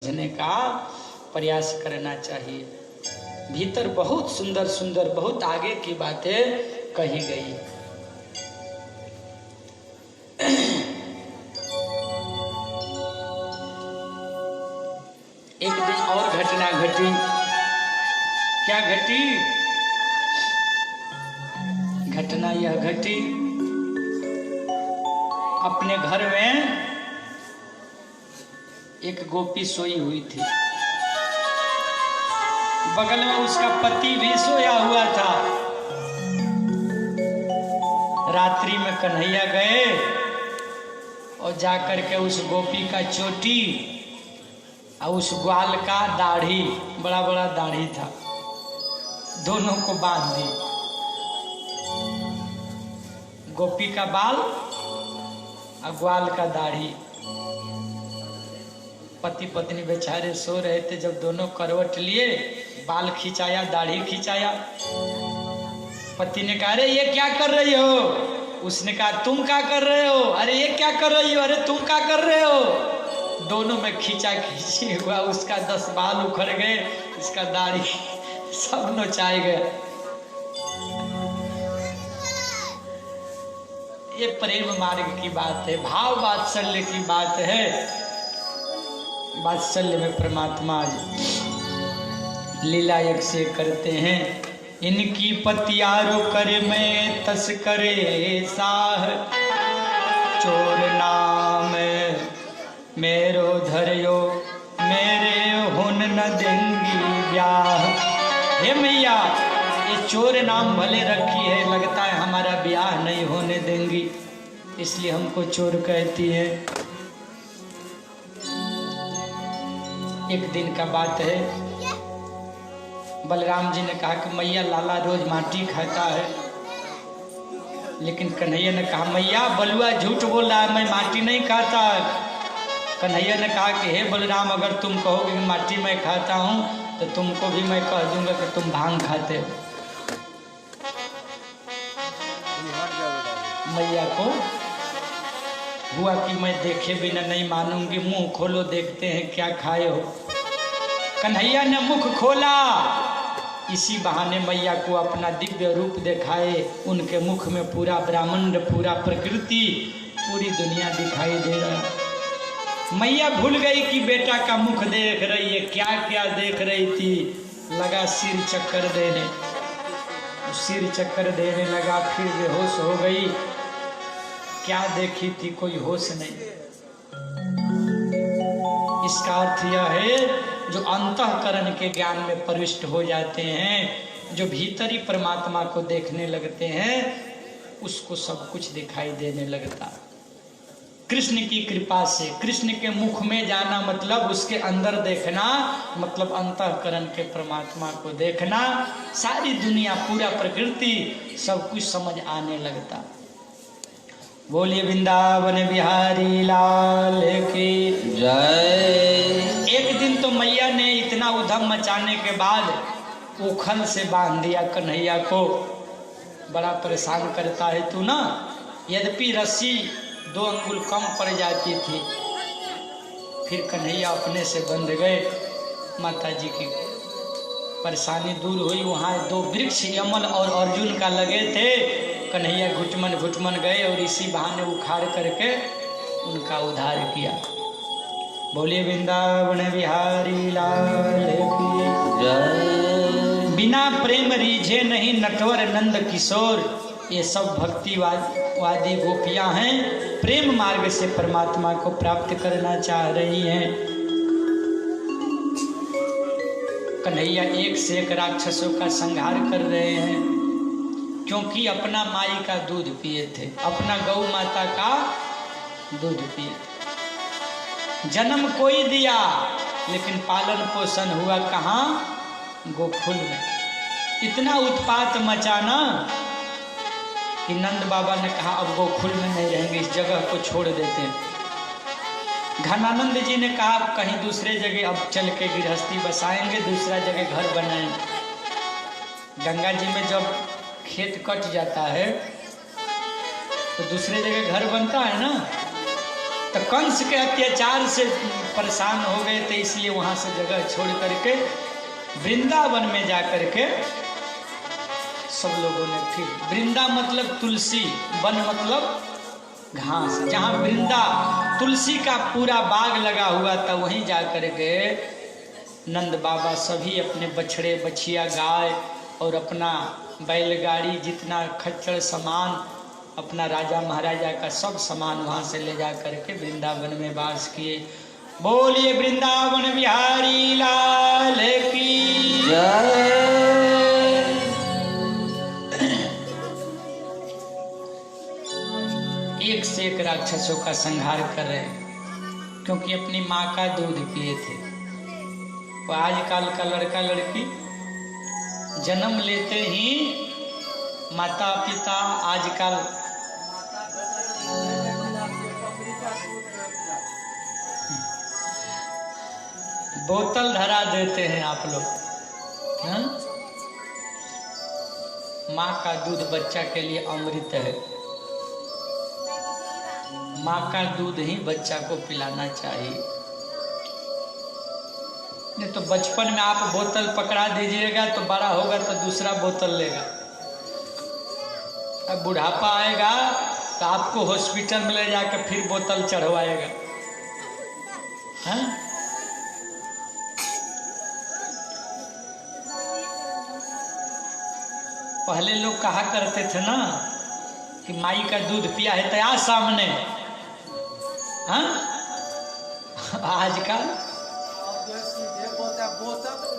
समझने का प्रयास करना चाहिए। भीतर बहुत सुंदर सुंदर बहुत आगे की बातें कही गई। एक दिन और घटना घटी। क्या घटी? घटना यह घटी, अपने घर में एक गोपी सोई हुई थी। बगल में उसका पति भी सोया हुआ था। रात्रि में कन्हैया गए और जाकर के उस गोपी का चोटी और उस ग्वाल का दाढ़ी, बड़ा बड़ा दाढ़ी था, दोनों को बांध दी। गोपी का बाल और ग्वाल का दाढ़ी। पति पत्नी बेचारे सो रहे थे। जब दोनों करवट लिए, बाल खिंचाया, दाढ़ी खिंचाया। पति ने कहा, अरे ये क्या कर रही हो? उसने कहा, तुम क्या कर रहे हो? अरे ये क्या कर रही हो? अरे तुम क्या कर रहे हो? दोनों में खींचा खींची हुआ। उसका 10 बाल उखड़ गए, इसका दाढ़ी सब नोचाए गए। ये प्रेम मार्ग की बात है, भाव वात्सल्य की बात है। वात्सल्य में परमात्मा लीला एक से करते हैं। इनकी पतियारो करे मैं तस्करे साह, चोर नाम मेरो धरियो मेरे हुन न देंगी ब्याह। हे मैया, ये चोर नाम भले रखी है, लगता है हमारा ब्याह नहीं होने देंगी, इसलिए हमको चोर कहती है। एक दिन का बात है, बलराम जी ने कहा कि मैया लाला रोज माटी खाता है। लेकिन कन्हैया ने कहा, मैया बलुआ झूठ बोल रहा है, मैं माटी नहीं खाता। कन्हैया ने कहा कि हे बलराम, अगर तुम कहोगे कि माटी मैं खाता हूँ तो तुमको भी मैं कह दूंगा कि तुम भांग खाते हो। मैया को हुआ कि मैं देखे बिना नहीं मानूंगी, मुंह खोलो देखते हैं क्या खाए हो। कन्हैया ने मुख खोला, इसी बहाने मैया को अपना दिव्य रूप दिखाए। उनके मुख में पूरा ब्रह्मांड, पूरा प्रकृति, पूरी दुनिया दिखाई दे रहा। मैया भूल गई कि बेटा का मुख देख रही है, क्या क्या देख रही थी। लगा सिर चक्कर देने, सिर चक्कर देने लगा, फिर बेहोश हो गई। क्या देखी थी, कोई होश नहीं। इसका अर्थ यह है, जो अंतःकरण के ज्ञान में प्रविष्ट हो जाते हैं, जो भीतरी परमात्मा को देखने लगते हैं, उसको सब कुछ दिखाई देने लगता। कृष्ण की कृपा से कृष्ण के मुख में जाना मतलब उसके अंदर देखना, मतलब अंतःकरण के परमात्मा को देखना। सारी दुनिया, पूरा प्रकृति, सब कुछ समझ आने लगता। बोलिए वृंदावन बिहारी लाल की जय। एक दिन तो मैया ने इतना उधम मचाने के बाद उखल से बांध दिया कन्हैया को। बड़ा परेशान करता है तू ना। यद्यपि रस्सी 2 अंगुल कम पड़ जाती थी, फिर कन्हैया अपने से बंध गए। माता जी की परेशानी दूर हुई। वहाँ 2 वृक्ष यमल और अर्जुन का लगे थे। कन्हैया घुटमन घुटमन गए और इसी बहाने उखाड़ करके उनका उद्धार किया। बोलिए वृंदावन बिहारी लाल की जय। बिना प्रेम रीझे नहीं नटवर नंद किशोर। ये सब भक्तिवादी गोपियां हैं, प्रेम मार्ग से परमात्मा को प्राप्त करना चाह रही हैं। कन्हैया एक से एक राक्षसों का संहार कर रहे हैं, क्योंकि अपना माई का दूध पिए थे, अपना गौ माता का दूध पिए थे। जन्म कोई दिया, लेकिन पालन पोषण हुआ कहाँ? गोकुल में। इतना उत्पात मचाना कि नंद बाबा ने कहा, अब गोकुल में नहीं रहेंगे, इस जगह को छोड़ देते हैं। घनानंद जी ने कहा, कहीं दूसरे जगह अब चल के गृहस्थी बसाएंगे, दूसरा जगह घर बनाएंगे। गंगा जी में जब खेत कट जाता है तो दूसरे जगह घर बनता है ना। तो कंस के अत्याचार से परेशान हो गए थे, इसलिए वहां से जगह छोड़ करके वृंदावन में जा करके सब लोगों ने फिर, वृंदा मतलब तुलसी, वन मतलब घास, जहाँ वृंदा तुलसी का पूरा बाग लगा हुआ था, वहीं जा करके नंद बाबा सभी अपने बछड़े बछिया गाय और अपना बैलगाड़ी जितना खच्चर सामान, अपना राजा महाराजा का सब सामान वहां से ले जा करके वृंदावन में वास किए। बोलिए वृंदावन बिहारी लाल की जय। एक से एक राक्षसों का संहार कर रहे हैं, क्योंकि अपनी माँ का दूध पिए थे। वो आजकल का लड़का लड़की जन्म लेते ही माता पिता आजकल बोतल धरा देते हैं आप लोग। माँ का दूध बच्चा के लिए अमृत है। माँ का दूध ही बच्चा को पिलाना चाहिए। नहीं तो बचपन में आप बोतल पकड़ा दीजिएगा तो बड़ा होगा तो दूसरा बोतल लेगा। अब बुढ़ापा आएगा तो आपको हॉस्पिटल में ले जाकर फिर बोतल चढ़वाएगा। हैं? पहले लोग कहा करते थे ना कि माई का दूध पिया है तो आ सामने। हाँ? आजकल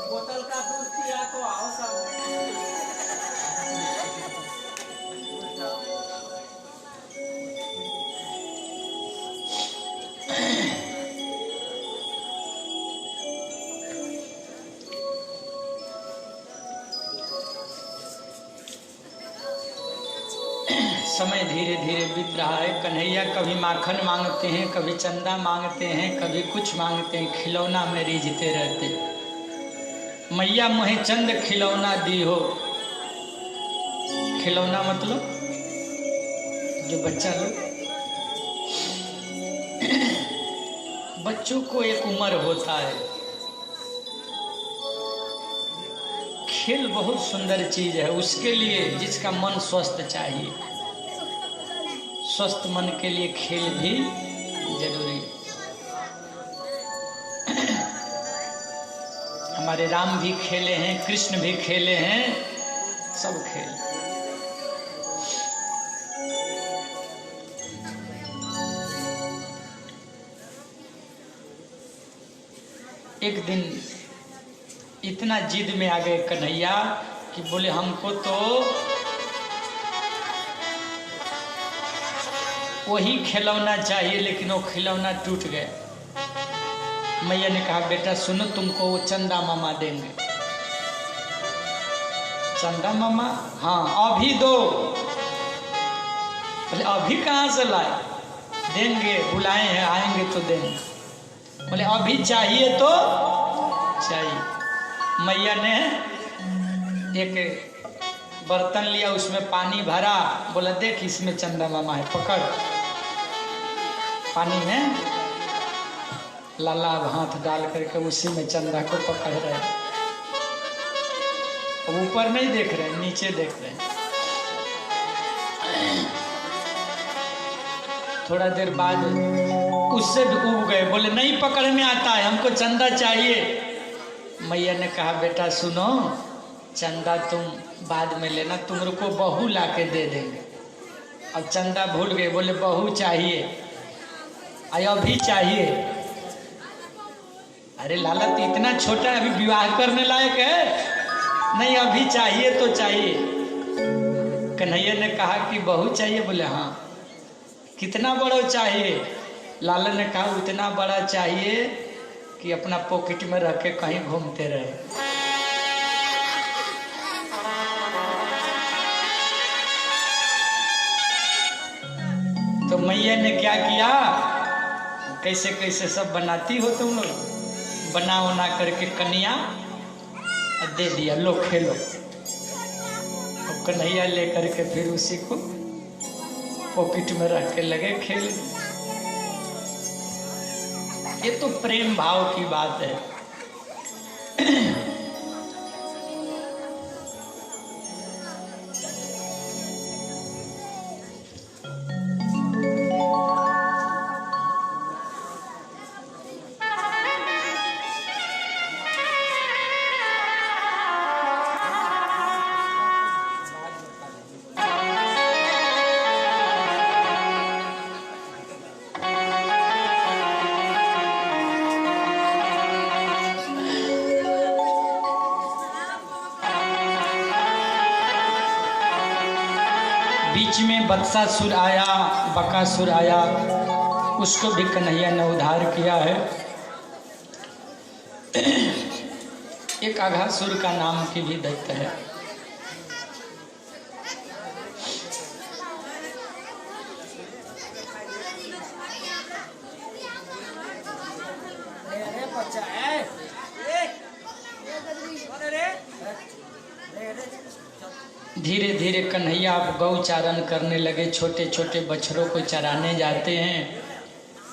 बोतल का दूध पिया तो आओ सामने। समय धीरे धीरे बीत रहा है। कन्हैया कभी माखन मांगते हैं, कभी चंदा मांगते हैं, कभी कुछ मांगते हैं, खिलौना में रीझते रहते। मैया मोहे चंद खिलौना दी हो। खिलौना मतलब जो बच्चा लोग, बच्चों को एक उम्र होता है। खेल बहुत सुंदर चीज है, उसके लिए जिसका मन स्वस्थ चाहिए, स्वस्थ मन के लिए खेल भी जरूरी है। हमारे राम भी खेले हैं, कृष्ण भी खेले हैं, सब खेल। एक दिन इतना जिद में आ गए कन्हैया कि बोले हमको तो वही खिलौना चाहिए, लेकिन वो खिलौना टूट गया। मैया ने कहा बेटा सुनो, तुमको वो चंदा मामा देंगे। चंदा मामा? हाँ अभी दो। बोले अभी कहाँ से लाए? देंगे, बुलाए हैं, आएंगे तो देंगे। बोले अभी चाहिए तो चाहिए। मैया ने एक बर्तन लिया, उसमें पानी भरा, बोला देख इसमें चंदा मामा है, पकड़। पानी में लाला हाथ डाल करके उसी में चंदा को पकड़ रहे हैं। ऊपर नहीं देख रहे, नीचे देख रहे हैं। थोड़ा देर बाद उससे भी उब गए, बोले नहीं पकड़ में आता है, हमको चंदा चाहिए। मैया ने कहा बेटा सुनो, चंदा तुम बाद में लेना, तुम को बहू ला के दे देंगे। अब चंदा भूल गए, बोले बहू चाहिए, अभी चाहिए। अरे लाला तो इतना छोटा है, अभी विवाह करने लायक है? नहीं अभी चाहिए तो चाहिए। कन्हैया ने कहा कि बहू चाहिए? बोले हाँ। कितना बड़ा चाहिए? लाला ने कहा उतना बड़ा चाहिए कि अपना पॉकेट में रख के कहीं घूमते रहे। तो मैया ने क्या किया, कैसे कैसे सब बनाती हो तुम लोग, बना उना करके कन्या दे दिया, लो खेलो। और कन्हैया लेकर के फिर उसी को पॉकेट में रख के लगे खेल। ये तो प्रेम भाव की बात है। बीच में बत्सासुर आया, बकासुर आया, उसको भी कन्हैया ने उद्धार किया है। एक अघासुर का नाम की भी दैत्य है। धीरे धीरे कन्हैया अब गौचारण करने लगे, छोटे छोटे बछड़ों को चराने जाते हैं।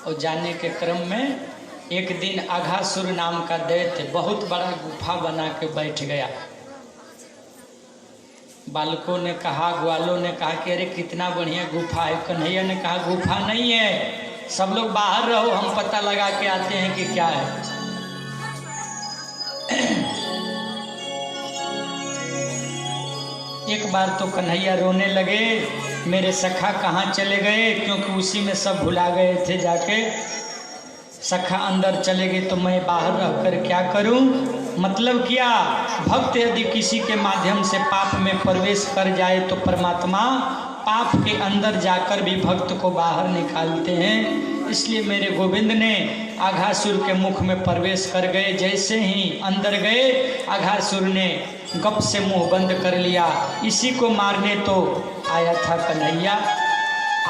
और जाने के क्रम में एक दिन अघासुर नाम का दैत्य बहुत बड़ा गुफा बना के बैठ गया। बालकों ने कहा, ग्वालों ने कहा कि अरे कितना बढ़िया गुफा है। कन्हैया ने कहा गुफा नहीं है, सब लोग बाहर रहो, हम पता लगा के आते हैं कि क्या है। एक बार तो कन्हैया रोने लगे, मेरे सखा कहाँ चले गए, क्योंकि उसी में सब भुला गए थे। जाके सखा अंदर चले गए तो मैं बाहर रहकर क्या करूं। मतलब क्या, भक्त यदि किसी के माध्यम से पाप में प्रवेश कर जाए तो परमात्मा पाप के अंदर जाकर भी भक्त को बाहर निकालते हैं। इसलिए मेरे गोविंद ने अघासुर के मुख में प्रवेश कर गए। जैसे ही अंदर गए, अघासुर ने गप से मुंह बंद कर लिया। इसी को मारने तो आया था कन्हैया।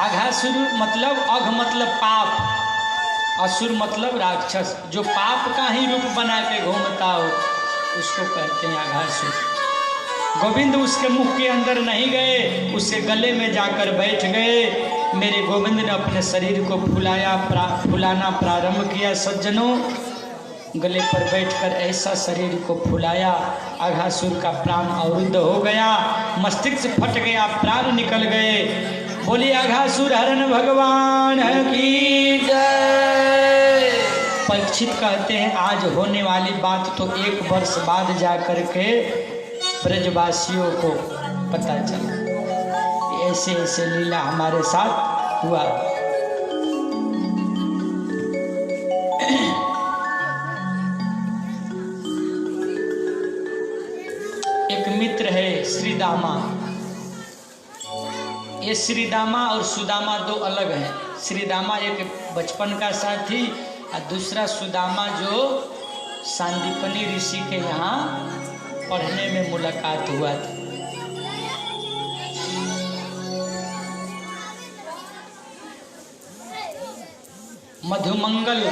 अघासुर मतलब अघ मतलब पाप, असुर मतलब राक्षस, जो पाप का ही रूप बना के घूमता हो उसको कहते हैं अघासुर। गोविंद उसके मुख के अंदर नहीं गए, उसके गले में जाकर बैठ गए। मेरे गोविंद ने अपने शरीर को फुलाना प्रारंभ किया। सज्जनों, गले पर बैठकर ऐसा शरीर को फुलाया, अघासुर का प्राण अवरुद्ध हो गया, मस्तिष्क फट गया, प्राण निकल गए। बोलिए अघासुर हरण भगवान की जय। परीक्षित कहते हैं आज होने वाली बात तो 1 वर्ष बाद जाकर के ब्रजवासियों को पता चला। ऐसे ऐसे लीला हमारे साथ हुआ। एक मित्र है श्रीदामा। ये श्रीदामा और सुदामा दो अलग हैं। श्रीदामा एक बचपन का साथी और दूसरा सुदामा जो सांदीपनी ऋषि के यहाँ पढ़ने में मुलाकात हुआ था। मधुमंगल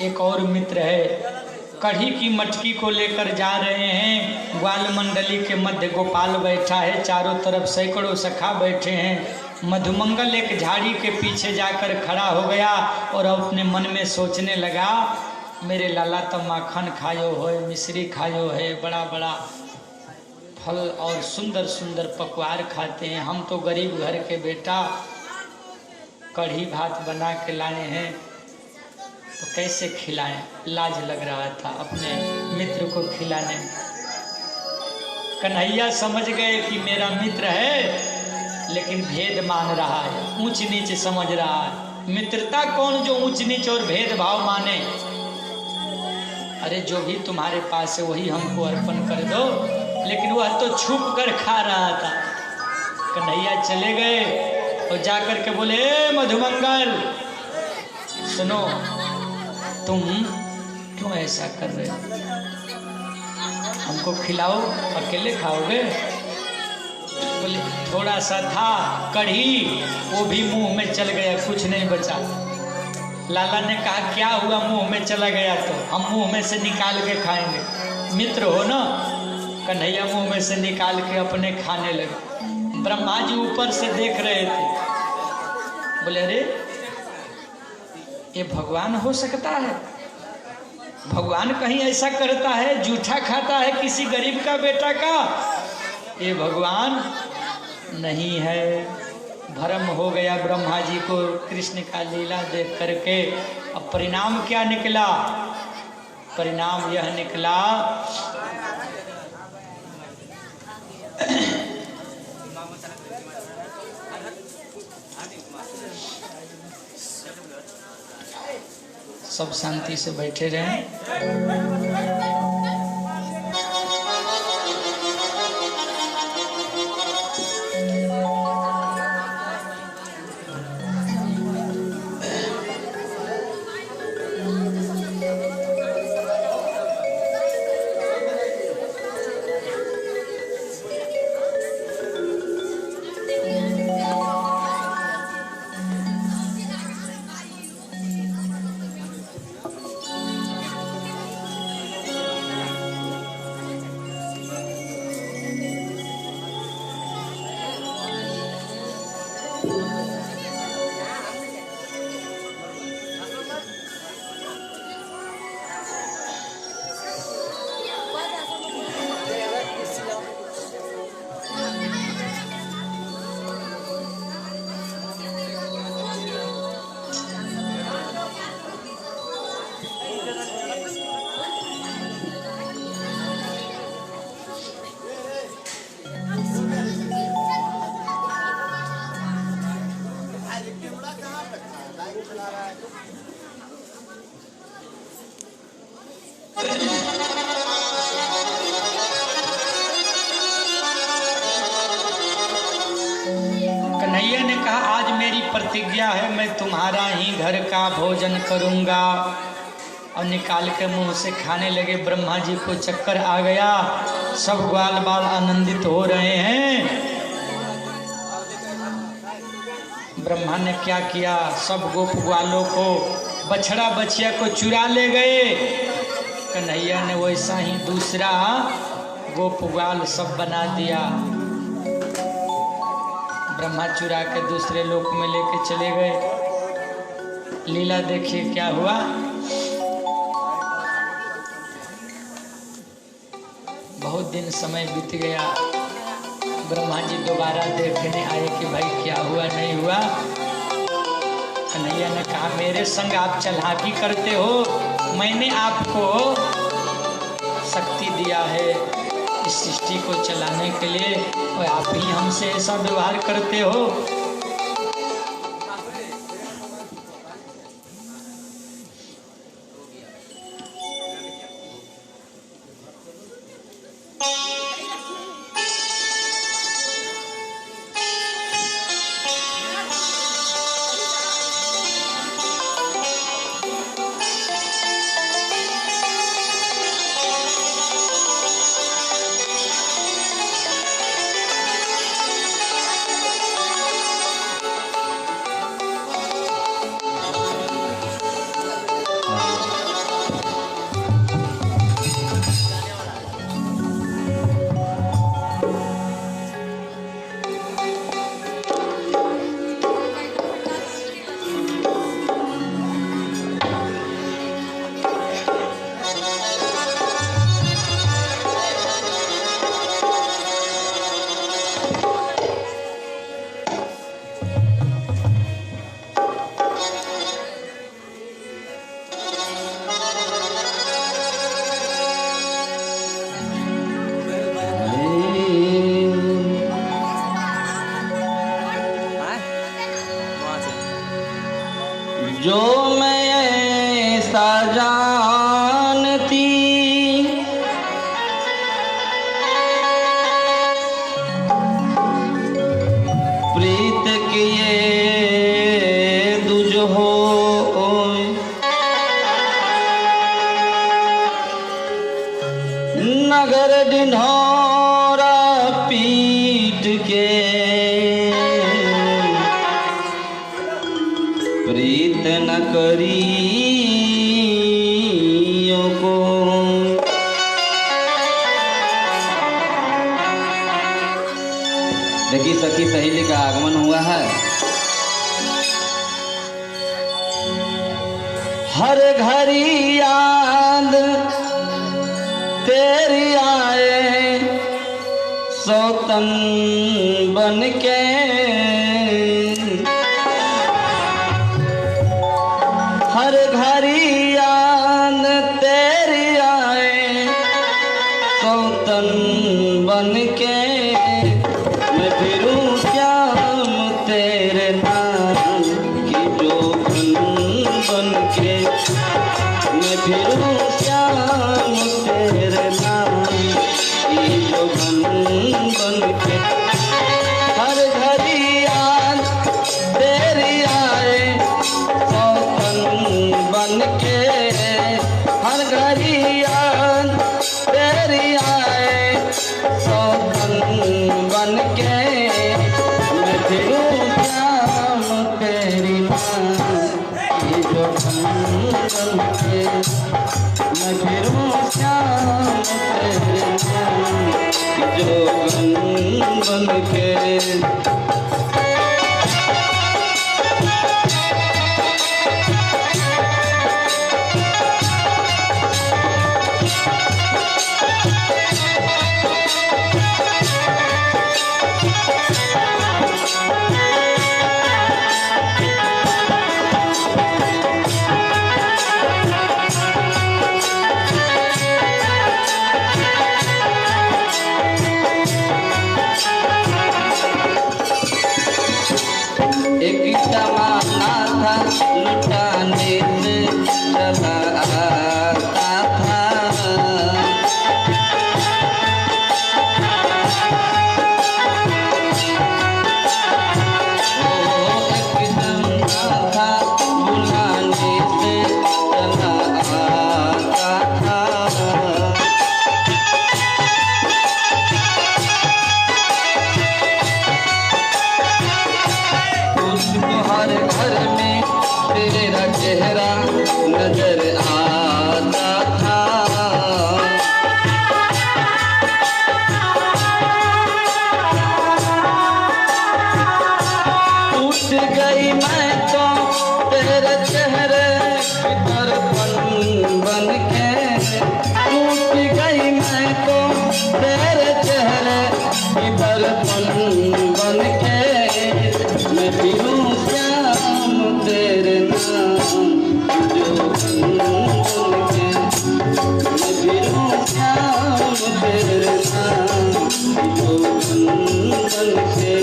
एक और मित्र है। कढ़ी की मटकी को लेकर जा रहे हैं। ग्वाल मंडली के मध्य गोपाल बैठा है, चारों तरफ सैकड़ों सखा बैठे हैं। मधुमंगल एक झाड़ी के पीछे जाकर खड़ा हो गया और अपने मन में सोचने लगा, मेरे लाला तो माखन खायो है, मिश्री खायो है, बड़ा बड़ा फल और सुंदर सुंदर पकवान खाते हैं। हम तो गरीब घर के बेटा कढ़ी भात बना के लाए हैं, तो कैसे खिलाएं। लाज लग रहा था अपने मित्र को खिलाने। कन्हैया समझ गए कि मेरा मित्र है लेकिन भेद मान रहा है, ऊंच नीच समझ रहा है। मित्रता कौन जो ऊंच नीच और भेदभाव माने। अरे जो भी तुम्हारे पास है वही हमको अर्पण कर दो। लेकिन वह तो छुप कर खा रहा था। कन्हैया चले गए और जाकर के बोले, मधुमंगल सुनो, तुम क्यों ऐसा कर रहे हो? हमको खिलाओ, अकेले खाओगे? बोले थोड़ा सा था कढ़ी, वो भी मुंह में चल गया, कुछ नहीं बचा। लाला ने कहा क्या हुआ, मुंह में चला गया तो हम मुंह में से निकाल के खाएंगे। मित्र हो ना। कन्हैया मुंह में से निकाल के अपने खाने लगे। ब्रह्मा जी ऊपर से देख रहे थे। बोले अरे ये भगवान हो सकता है? भगवान कहीं ऐसा करता है, जूठा खाता है किसी गरीब का बेटा का? ये भगवान नहीं है। भ्रम हो गया ब्रह्मा जी को कृष्ण का लीला देख करके। अब परिणाम क्या निकला? परिणाम यह निकला सब शांति से बैठे रहें। कन्हैया ने कहा आज मेरी प्रतिज्ञा है, मैं तुम्हारा ही घर का भोजन करूंगा। और निकाल के मुंह से खाने लगे। ब्रह्मा जी को चक्कर आ गया। सब ग्वाल बाल आनंदित हो रहे हैं। ब्रह्मा ने क्या किया? सब गोप ग्वालों को, बछड़ा बछिया को चुरा ले गए। कन्हैया ने वैसा ही दूसरा गोप ग्वाल सब बना दिया। ब्रह्मा चुरा के दूसरे लोक में लेके चले गए। लीला देखिए क्या हुआ। बहुत दिन समय बीत गया। ब्रह्मा जी दोबारा देखने आए कि भाई क्या हुआ नहीं हुआ। कन्हैया ने कहा मेरे संग आप चालाकी करते हो, मैंने आपको शक्ति दिया है इस सृष्टि को चलाने के लिए, और आप ही हमसे ऐसा व्यवहार करते हो। जो मैं ऐसा जानती प्रीत किए दुज हो, नगर ढिढोरा पीट के प्रीत न करियो को। देखिए सखी सहेली का आगमन हुआ है। हर घड़ी याद तेरी आए सौतन बन के, हर घड़ी याद तेरी आए सौतन बन के, मैं फिरूं श्याम तेरे नाम की जोगन बन के, मैं फिरूं श्याम तेरे नाम की जोगन बन के, हर घड़ी याद तेरी आए सौतन बन के, हर घड़ी याद तेरी आए सौतन बन के, मैं फिरूं श्याम तेरी नाम की जोगन बन के, मैं फिरूं श्याम तेरे नाम की जोगन बन के। एक जमाना था लुटाने से चला आता था, एक जमाना था बुलाने से चला आता था, हर घर में तेरा चेहरा नजर आता था, उठ गई मैं तो तेरे चेहरे की दर्पण बन के, उठ गई मैं तो तेरे चेहरे की दर्पण बन के, मैं फिरूं श्याम तेरे नाम जोगन बन के, मैं फिरूं श्याम तेरे नाम जोगन बन के।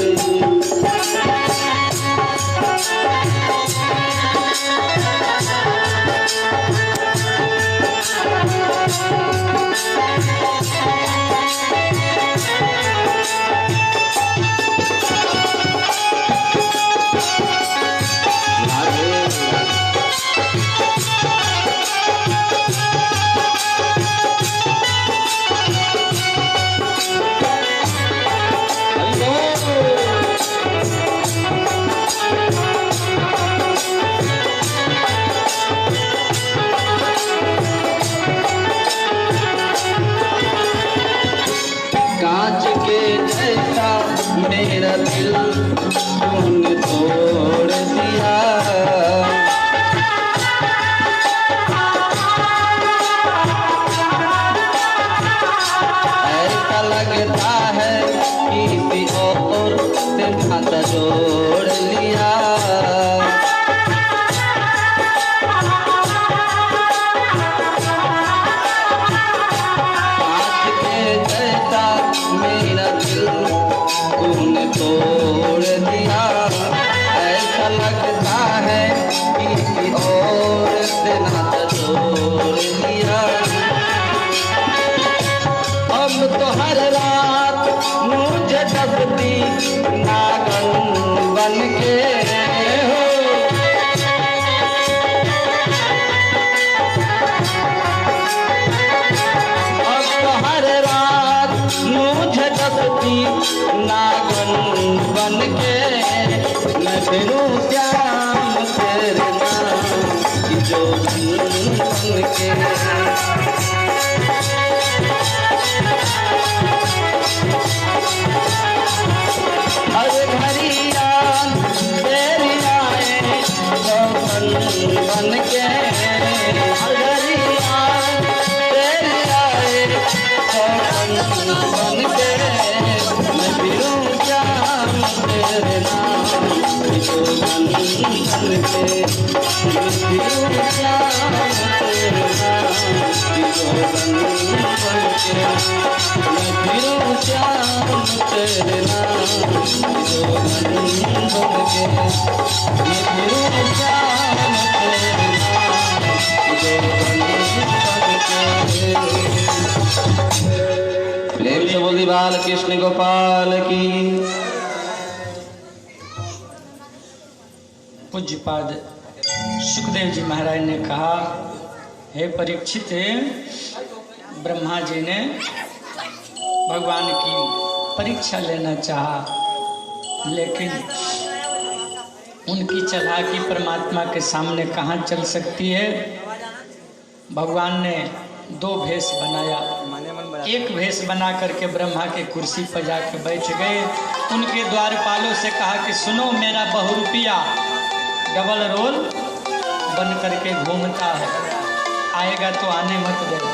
कांच के जैसा मेरा दिल तूने तोड़ दिया, ऐसा लगता है किसी और से नाता जोड़ लिया, मेरा दिल तूने तोड़ दिया, ऐसा लगता है किसी और से नाता जोड़ लिया, अब तो हर रात मुझे दबती नागन बन के हो, अब तो हर रात मुझे दबती नागन बन के, मैं फिरूं श्याम तेरे नाम की जोगन बन के, हर घड़ी याद तेरी आए सौतन बन के, हर घड़ी याद बन के मैं फिरूं श्याम तेरे नाम की जोगन बन के मैं फिरूं श्याम तेरे नाम की जोगन बन के मैं फिरूं श्याम तेरे नाम की जोगन बन के मैं फिरूं श्याम तेरे नाम की जोगन बन के। प्रेम से बोली बाल कृष्ण गोपाल की। पूज्यपाद सुखदेव जी महाराज ने कहा, हे परीक्षित, ब्रह्मा जी ने भगवान की परीक्षा लेना चाहा, लेकिन उनकी चालाकी परमात्मा के सामने कहाँ चल सकती है। भगवान ने दो भेष बनाया। एक भेष बना करके ब्रह्मा के कुर्सी पर जाके बैठ गए। उनके द्वारपालों से कहा कि सुनो, मेरा बहुरूपिया डबल रोल बन करके घूमता है, आएगा तो आने मत देना।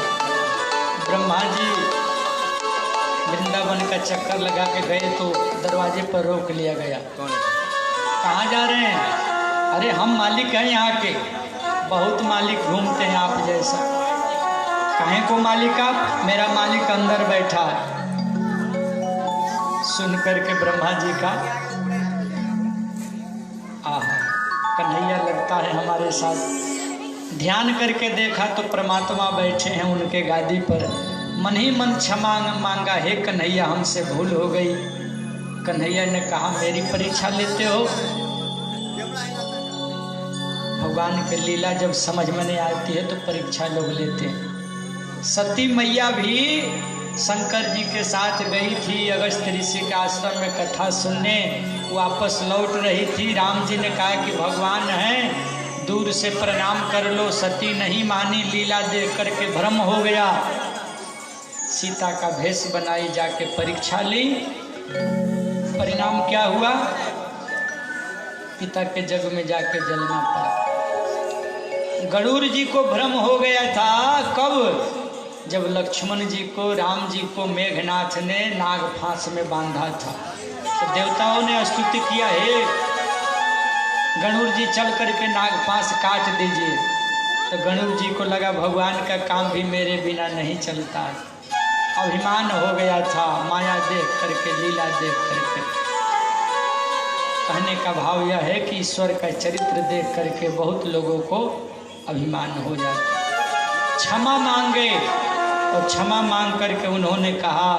ब्रह्मा जी वृंदावन का चक्कर लगा के गए तो दरवाजे पर रोक लिया गया। कहाँ जा रहे हैं? अरे हम मालिक हैं यहाँ के, बहुत मालिक घूमते हैं आप जैसा। कहीं को मालिक आप? मेरा मालिक अंदर बैठा है। सुन करके ब्रह्मा जी का कन्हैया लगता है हमारे साथ। ध्यान करके देखा तो परमात्मा बैठे हैं उनके गादी पर। मन ही मन क्षमा मांगा, हे कन्हैया हमसे भूल हो गई। कन्हैया ने कहा, मेरी परीक्षा लेते हो? भगवान की लीला जब समझ में नहीं आती है तो परीक्षा लोग लेते हैं। सती मैया भी शंकर जी के साथ गई थी अगस्त ऋषि के आश्रम में कथा सुनने। वापस लौट रही थी। राम जी ने कहा कि भगवान हैं, दूर से प्रणाम कर लो। सती नहीं मानी, लीला देख करके भ्रम हो गया। सीता का भेष बनाई, जाके परीक्षा ली। परिणाम क्या हुआ? पिता के जग में जाके जलना पड़ा। गरुड़ जी को भ्रम हो गया था। कब? जब लक्ष्मण जी को, राम जी को मेघनाथ ने नाग फांस में बांधा था तो देवताओं ने स्तुति किया, हे गरुड़ जी चल करके नाग फांस काट दीजिए। तो गरुड़ जी को लगा भगवान का काम भी मेरे बिना नहीं चलता। अभिमान हो गया था, माया देख करके, लीला देख करके। कहने का भाव यह है कि ईश्वर का चरित्र देख करके बहुत लोगों को अभिमान हो जाता। क्षमा मांगे और क्षमा मांग करके उन्होंने कहा,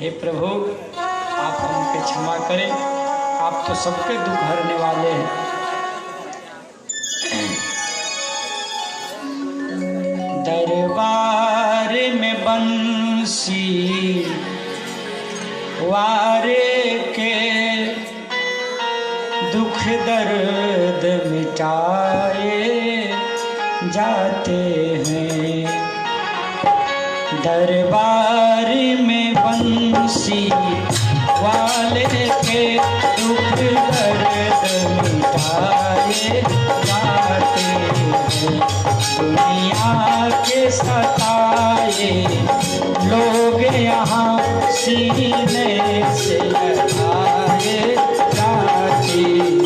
हे प्रभु आप हमके क्षमा करें, आप तो सबके दुख हरने वाले हैं। दरबार में बंसी वारे के दुख दर्द मिटाए जाते हैं। दरबार में बंसी वाले के दुख दर्द मिटाए जाते हैं। दुनिया के सताए लोग यहाँ सीने से लगाए जाते हैं।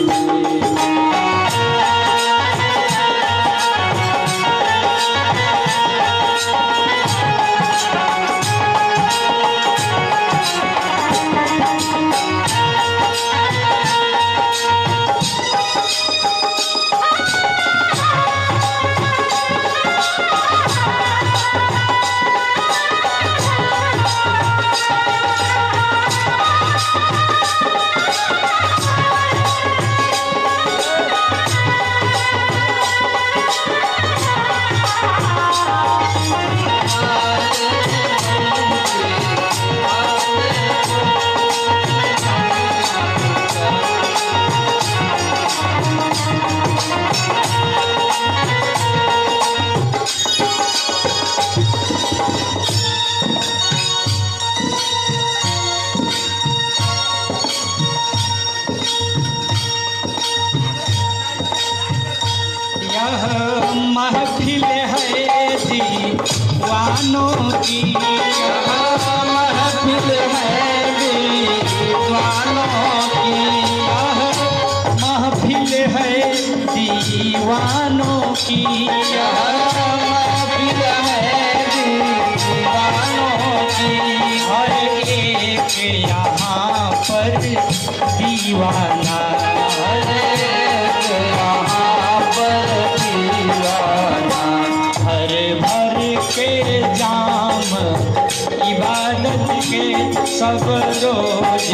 इबादत के सब रोज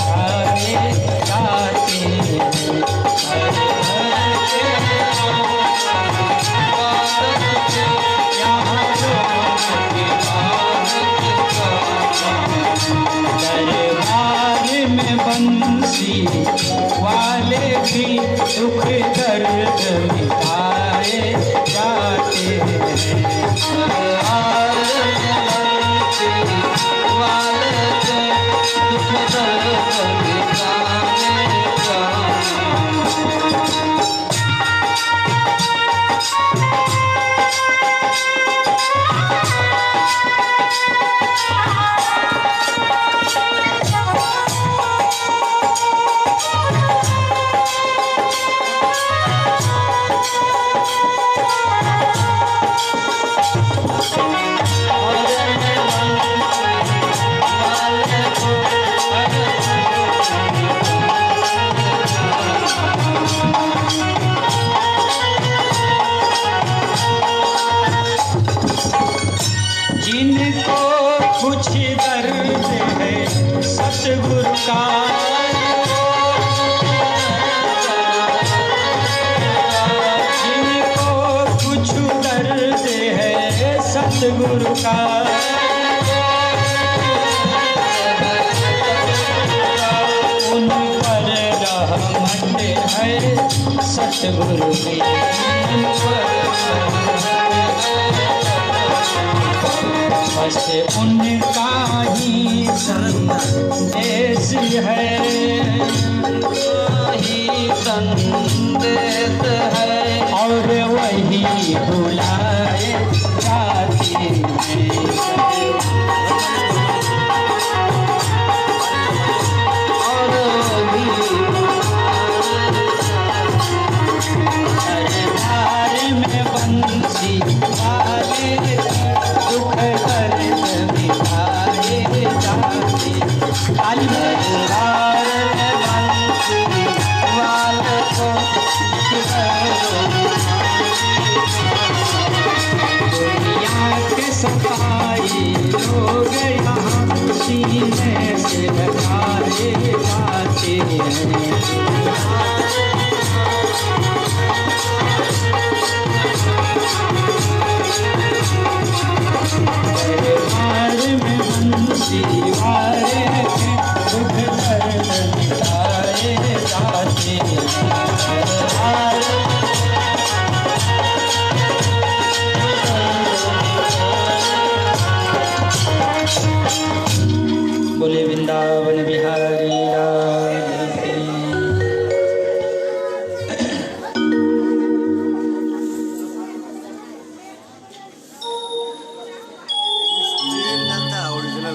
आए जाते हैं। हर घर के यहाँ रोज दरबार में बंसी वाले भी दुख दर्द मिटाए जाते हैं। जिनको कुछ दर्द है सतगुरु का, जिनको कुछ दर्द है सतगुरु का, उन पर रहमत है सतगुरु की। बस उनका ही संदेश है, ही संदेश है और वही बुलाए जाते हैं। दरबार में बंसी वाले दुख दर्द मिटाए जाते। दरबार में बंसी वाले को दुनिया के सफाई लोग यहाँ सीने से लगाए जाते हैं। दरबार में बंसी वाले दुख दर्द मिटाए जाते हैं। बोले वृंदावन बिहारी लाल की।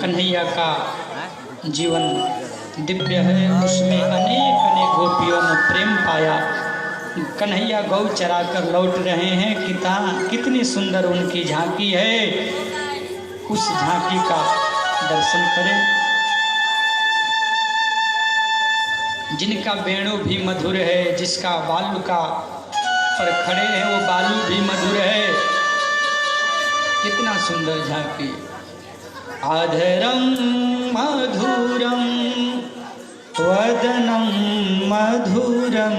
कन्हैया का जीवन दिव्य है, उसमें अनेक अनेक गोपियों ने प्रेम पाया। कन्हैया गौ चरा कर लौट रहे हैं, कितनी सुंदर उनकी झांकी है। उस झांकी का दर्शन करें। जिनका वेणु भी मधुर है, जिसका बालू का पर खड़े हैं वो बालू भी मधुर है। कितना सुंदर झांकी। आधरम मधुरम वदनम मधुरम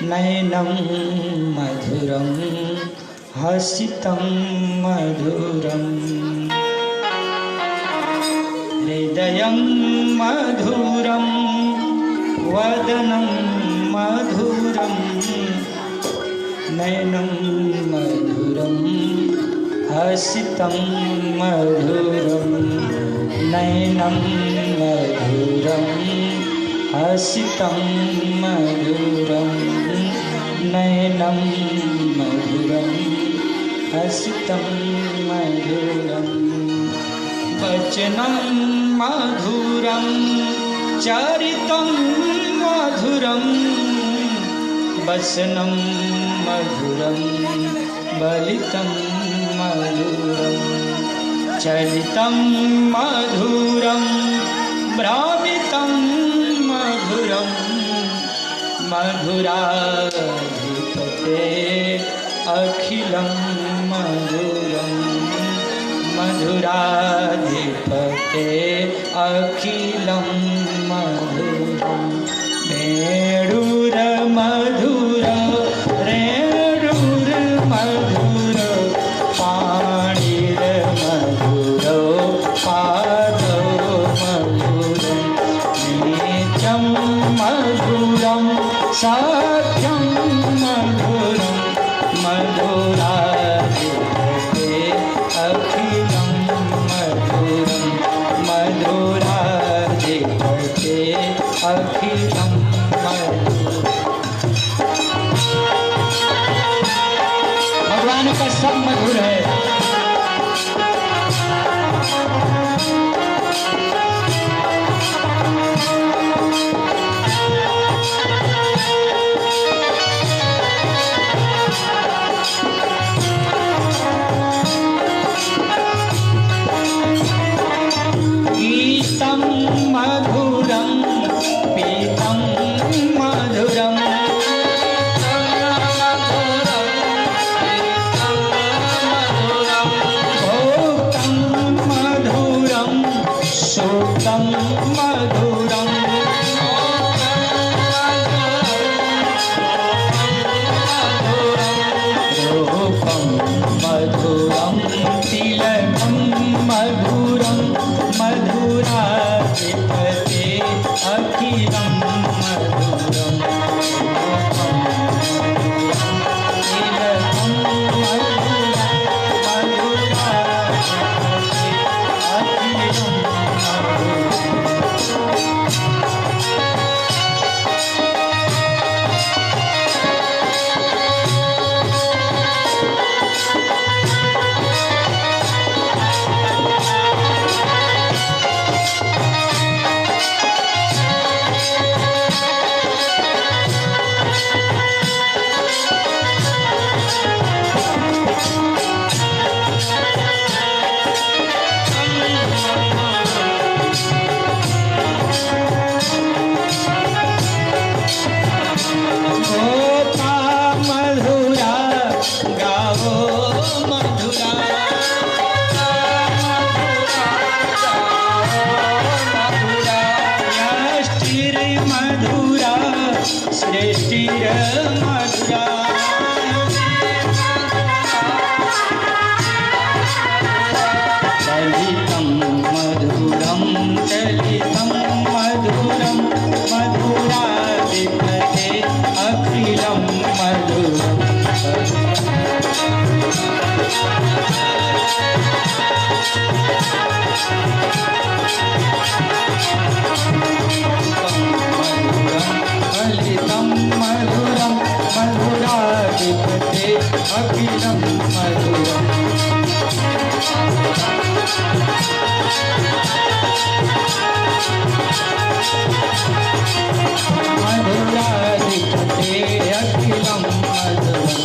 नयनम मधुरम हसितम मधुरम हृदयं मधुरं वदनं मधुरं नयनं मधुरं हसितं मधुरं नयनं मधुरं हसितं मधुरं नयनं मधुरं हसितं मधुरं वचनं मधुरं चरितं मधुरं वसनं मधुरं बलितं मधुरं चरितं मधुरं भ्रामितं मधुरं मधुराधिपते अखिलं मधुरं मधुराधिपते अखिलं मधुरं वेणुर मधुर रेणुर मधुर पाणिर मधुरो पादो मधुरं नीचं मधुरं साख्यं मधुरं मधुराधिपते अखिलं मधुरं मधुराधिपते अखिलं मधुरं। भगवान का सब मधुर है। गीतं मधुरं पीतं मधुरं भोक्तं मधुरं श्रुतं मधुरं रूपं मधुरं तिलकं मधुरं मधुराधिपते अखिलं मधुरं रूपं तिलकं मधुरं मधुराधिपते अखिलं गोपा मधुरा गावो मधुरा यष्टिर मधुरा श्रेष्ठिर मधुरा चलितं मधुरं चलितं मधुरं मधुराधिपते अखिलं मधुरं चलितं मधुरं मधुराधिपते अखिलं मधुरं मधुराधिपते अखिलं मधुरं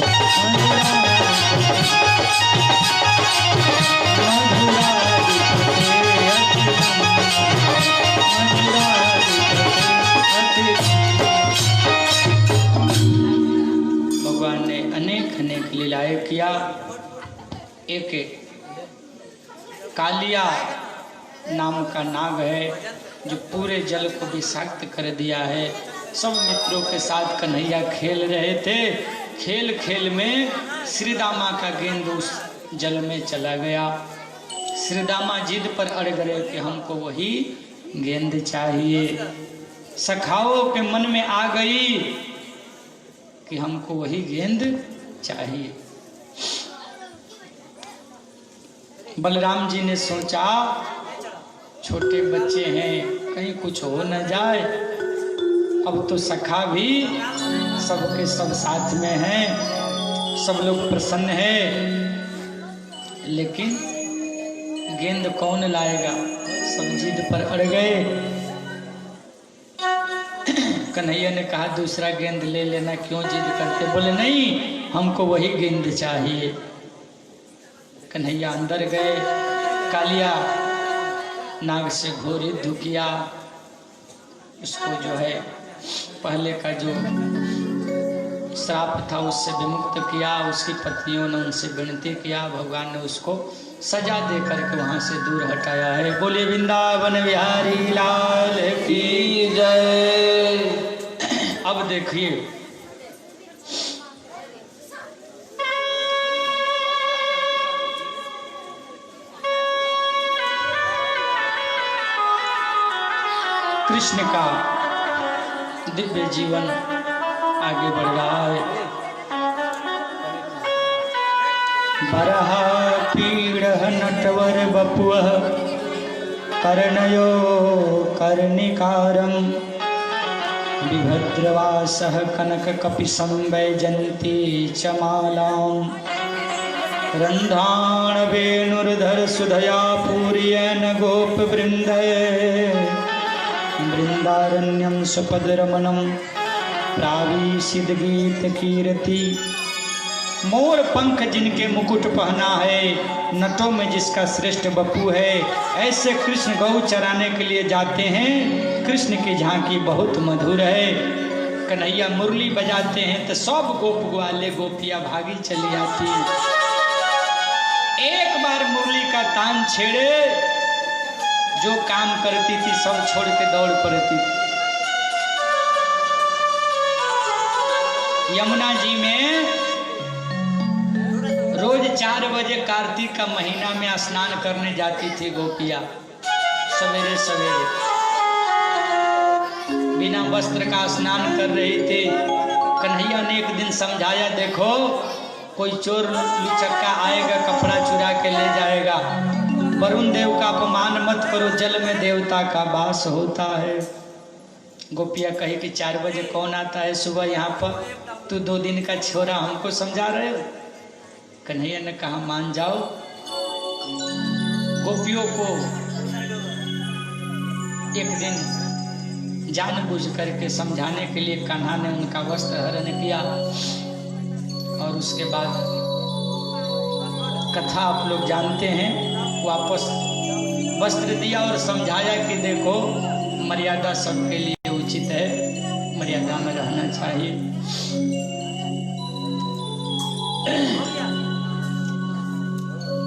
भगवान ने अनेक अनेक लीलाएं किया। एक कालिया नाम का नाग है जो पूरे जल को विषाक्त कर दिया है। सब मित्रों के साथ कन्हैया खेल रहे थे। खेल खेल में श्रीदामा का गेंद उस जल में चला गया। श्रीदामा जिद पर अड़ गए कि हमको वही गेंद चाहिए। सखाओं के मन में आ गई कि हमको वही गेंद चाहिए। बलराम जी ने सोचा छोटे बच्चे हैं, कहीं कुछ हो न जाए। अब तो सखा भी सबके सब साथ में हैं, सब लोग प्रसन्न हैं, लेकिन गेंद कौन लाएगा? सब जिद पर अड़ गए। कन्हैया ने कहा दूसरा गेंद ले लेना, क्यों जिद करते? बोले नहीं, हमको वही गेंद चाहिए। कन्हैया अंदर गए। कालिया नाग से घोर युद्ध किया। उसको जो है पहले का जो श्राप था उससे विमुक्त किया। उसकी पत्नियों ने उनसे विनती किया, भगवान ने उसको सजा दे करके वहां से दूर हटाया है। बोले वृंदावन बिहारी लाल की जय। अब देखिए कृष्ण का दिव्य जीवन आगे बढ़ रहा है। बरहा पीड़ नटवर बपुअ कर्णयो कर्णिकारम विभद्रवासः कनक कपि संवैजन्ती च मालाम रंधान वेणुर्धर सुधया पूर्येन गोप वृंदये वृंदारण्यम सुपदरमणम प्राविशिद गीत कीर्ति। मोर पंख जिनके मुकुट पहना है, नटों में जिसका श्रेष्ठ बपू है, ऐसे कृष्ण गौ चराने के लिए जाते हैं। कृष्ण की झांकी बहुत मधुर है। कन्हैया मुरली बजाते हैं तो सब गोप ग्वाले गोपियां भागी चली आती हैं। एक बार मुरली का तान छेड़े, जो काम करती थी सब छोड़ के दौड़ पड़ती थी। यमुना जी में रोज 4 बजे कार्तिक का महीना में स्नान करने जाती थी गोपियां, सवेरे सवेरे बिना वस्त्र का स्नान कर रही थी। कन्हैया ने एक दिन समझाया, देखो कोई चोर लुचक्का आएगा, कपड़ा चुरा के ले जाएगा। वरुण देव का अपमान मत करो, जल में देवता का वास होता है। गोपिया कही कि 4 बजे कौन आता है सुबह यहाँ पर, तू 2 दिन का छोरा हमको समझा रहे हो। कन्हैया ने कहा मान जाओ। गोपियों को एक दिन जानबूझ करके समझाने के लिए कान्हा ने उनका वस्त्र हरण किया और उसके बाद कथा आप लोग जानते हैं। वापस वस्त्र दिया और समझाया कि देखो मर्यादा सबके लिए उचित है, मर्यादा में रहना चाहिए।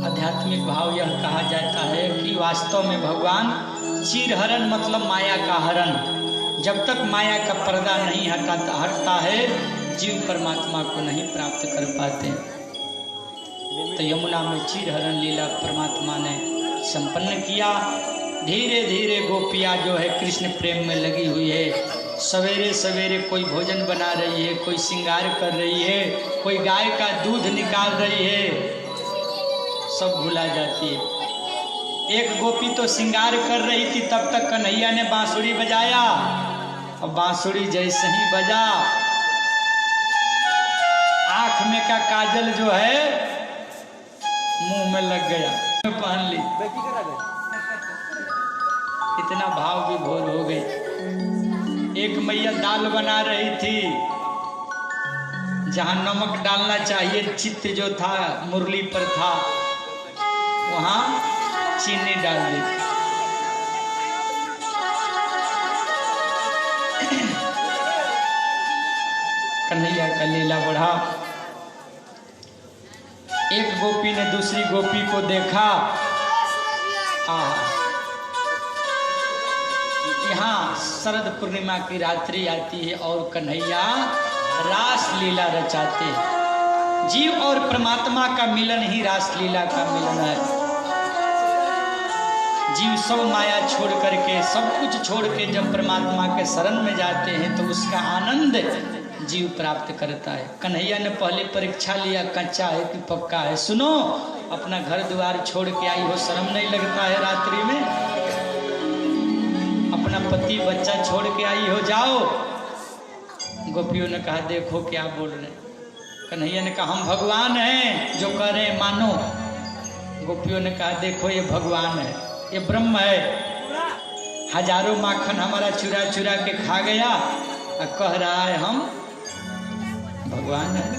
आध्यात्मिक भाव यह कहा जाता है कि वास्तव में भगवान चीरहरण मतलब माया का हरण, जब तक माया का पर्दा नहीं हटता है जीव परमात्मा को नहीं प्राप्त कर पाते। तो यमुना में चीरहरण लीला परमात्मा ने संपन्न किया। धीरे धीरे गोपियाँ जो है कृष्ण प्रेम में लगी हुई है। सवेरे सवेरे कोई भोजन बना रही है, कोई श्रृंगार कर रही है, कोई गाय का दूध निकाल रही है, सब भुला जाती है। एक गोपी तो श्रृंगार कर रही थी, तब तक कन्हैया ने बांसुरी बजाया और बांसुरी जैसे ही बजा, आँख में का काजल जो है मुंह में लग गया, पहन ली। इतना भाव विभोर हो गई। एक मैया दाल बना रही थी, जहां नमक डालना चाहिए चित्त जो था मुरली पर था, वहां चीनी डाल दी। कन्हैया का लीला बढ़ा। एक गोपी ने दूसरी गोपी को देखा, यहाँ शरद पूर्णिमा की रात्रि आती है और कन्हैया रास लीला रचाते हैं। जीव और परमात्मा का मिलन ही रास लीला का मिलन है। जीव सब माया छोड़ करके, सब कुछ छोड़ के जब परमात्मा के शरण में जाते हैं तो उसका आनंद जीव प्राप्त करता है। कन्हैया ने पहले परीक्षा लिया, कच्चा है कि पक्का है। सुनो, अपना घर द्वार छोड़ के आई हो, शर्म नहीं लगता है रात्रि में? अपना पति बच्चा छोड़ के आई हो, जाओ। गोपियों ने कहा देखो क्या बोल रहे हैं। कन्हैया ने कहा हम भगवान हैं, जो कह रहे हैं मानो। गोपियों ने कहा देखो ये भगवान है, ये ब्रह्म है, हजारों माखन हमारा चुरा चुरा के खा गया और कह रहा है हम भगवान है।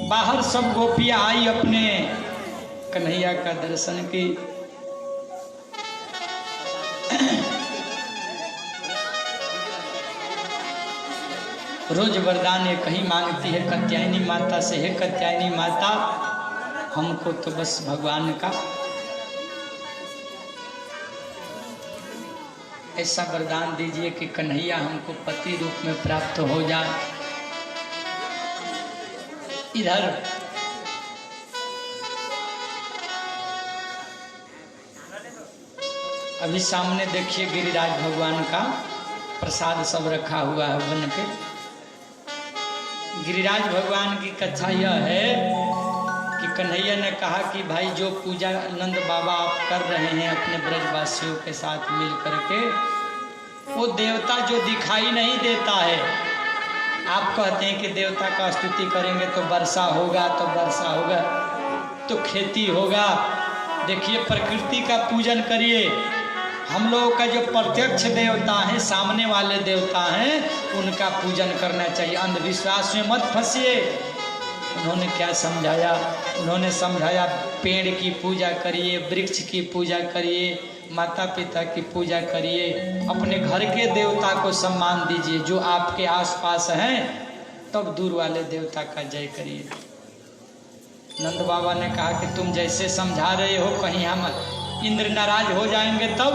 बाहर सब गोपियां आई अपने कन्हैया का दर्शन की। रोज वरदान ये कहीं मांगती है कात्यायनी माता से, हे कात्यायनी माता हमको तो बस भगवान का ऐसा वरदान दीजिए कि कन्हैया हमको पति रूप में प्राप्त हो जाए। इधर अभी सामने देखिए गिरिराज भगवान का प्रसाद सब रखा हुआ है बन के। गिरिराज भगवान की कथा यह है कि कन्हैया ने कहा कि भाई जो पूजा नंद बाबा आप कर रहे हैं अपने ब्रजवासियों के साथ मिल करके, वो देवता जो दिखाई नहीं देता है। आप कहते हैं कि देवता का स्तुति करेंगे तो वर्षा होगा, तो वर्षा होगा, तो खेती होगा। देखिए प्रकृति का पूजन करिए। हम लोगों का जो प्रत्यक्ष देवता है, सामने वाले देवता हैं, उनका पूजन करना चाहिए। अंधविश्वास में मत फंसिए। उन्होंने क्या समझाया? उन्होंने समझाया पेड़ की पूजा करिए, वृक्ष की पूजा करिए, माता पिता की पूजा करिए, अपने घर के देवता को सम्मान दीजिए जो आपके आसपास हैं, तब दूर वाले देवता का जय करिए। नंद बाबा ने कहा कि तुम जैसे समझा रहे हो, कहीं हम इंद्र नाराज हो जाएंगे तब।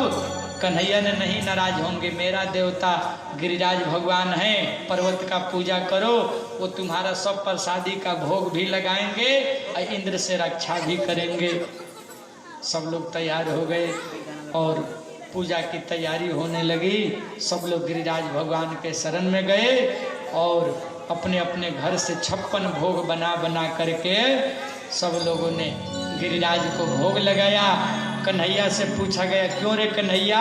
कन्हैया ने नहीं नाराज होंगे, मेरा देवता गिरिराज भगवान है, पर्वत का पूजा करो, वो तुम्हारा सब प्रसादी का भोग भी लगाएंगे और इंद्र से रक्षा भी करेंगे। सब लोग तैयार हो गए और पूजा की तैयारी होने लगी। सब लोग गिरिराज भगवान के शरण में गए और अपने अपने घर से 56 भोग बना बना करके सब लोगों ने गिरिराज को भोग लगाया। कन्हैया से पूछा गया, क्यों रे कन्हैया,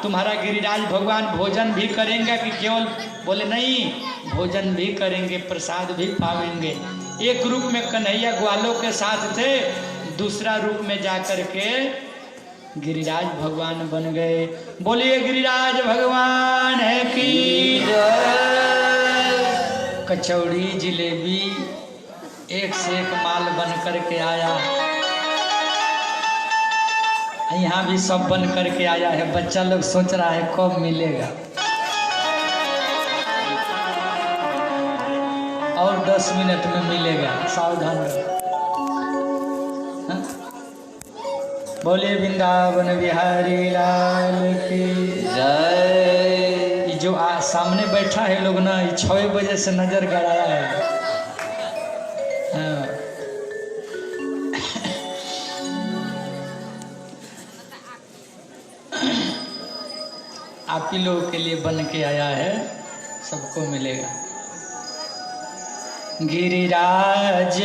तुम्हारा गिरिराज भगवान भोजन भी करेंगे कि केवल? बोले नहीं, भोजन भी करेंगे, प्रसाद भी पावेंगे। एक रूप में कन्हैया ग्वालों के साथ थे, दूसरा रूप में जाकर के गिरिराज भगवान बन गए। बोलिए गिरिराज भगवान है की कचौड़ी जिलेबी एक से एक माल बन करके आया। यहाँ भी सब बन करके आया है। बच्चा लोग सोच रहा है कब मिलेगा, और 10 मिनट में मिलेगा, सावधान रहो। बोले वृंदावन बिहारी लाल की जय। ये जो सामने बैठा है लोग ना, 6 बजे से नजर गड़ाया है। आप ही लोगों के लिए बन के आया है, सबको मिलेगा। गिरिराज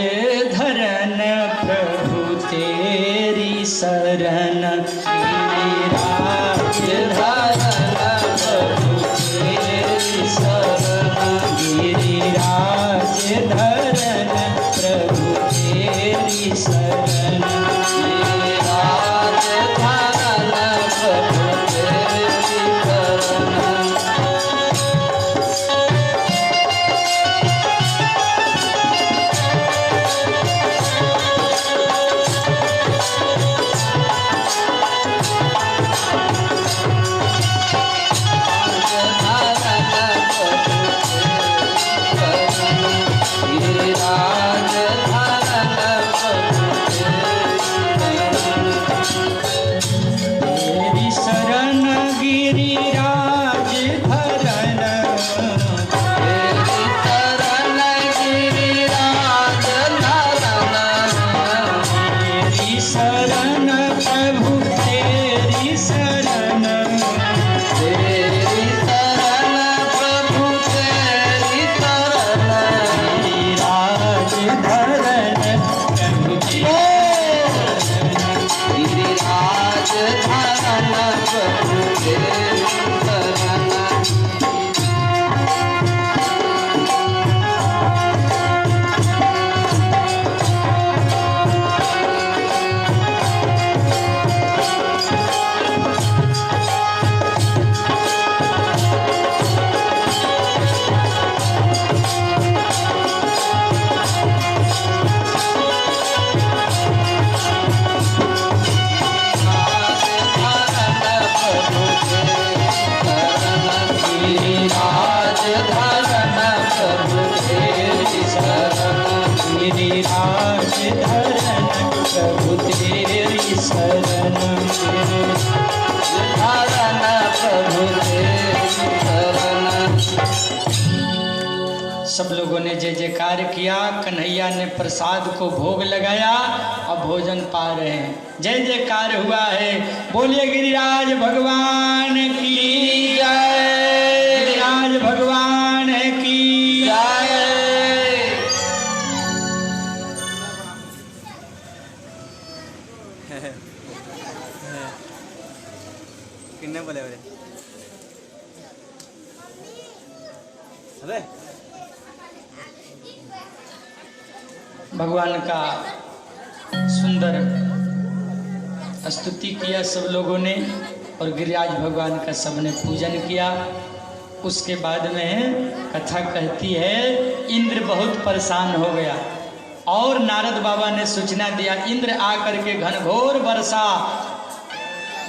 धरन प्रभु तेरी शरण, गिरिराज धरन प्रभु तेरी शरण, गिरिराज धरन प्रभु तेरी शरण, गिरिराज धरन प्रभु शरण तेरी शरण प्रभु तेरी शरण। सब लोगों ने जय जयकार किया। कन्हैया ने प्रसाद को भोग लगाया और भोजन पा रहे हैं। जय जयकार हुआ है। बोलिए गिरिराज भगवान की जय। गिरिराज भगवान की जय। किन्ने बोले बोले अरे भगवान का सुंदर स्तुति किया सब लोगों ने और गिरिराज भगवान का सबने पूजन किया। उसके बाद में कथा कहती है इंद्र बहुत परेशान हो गया और नारद बाबा ने सूचना दिया। इंद्र आकर के घनघोर वर्षा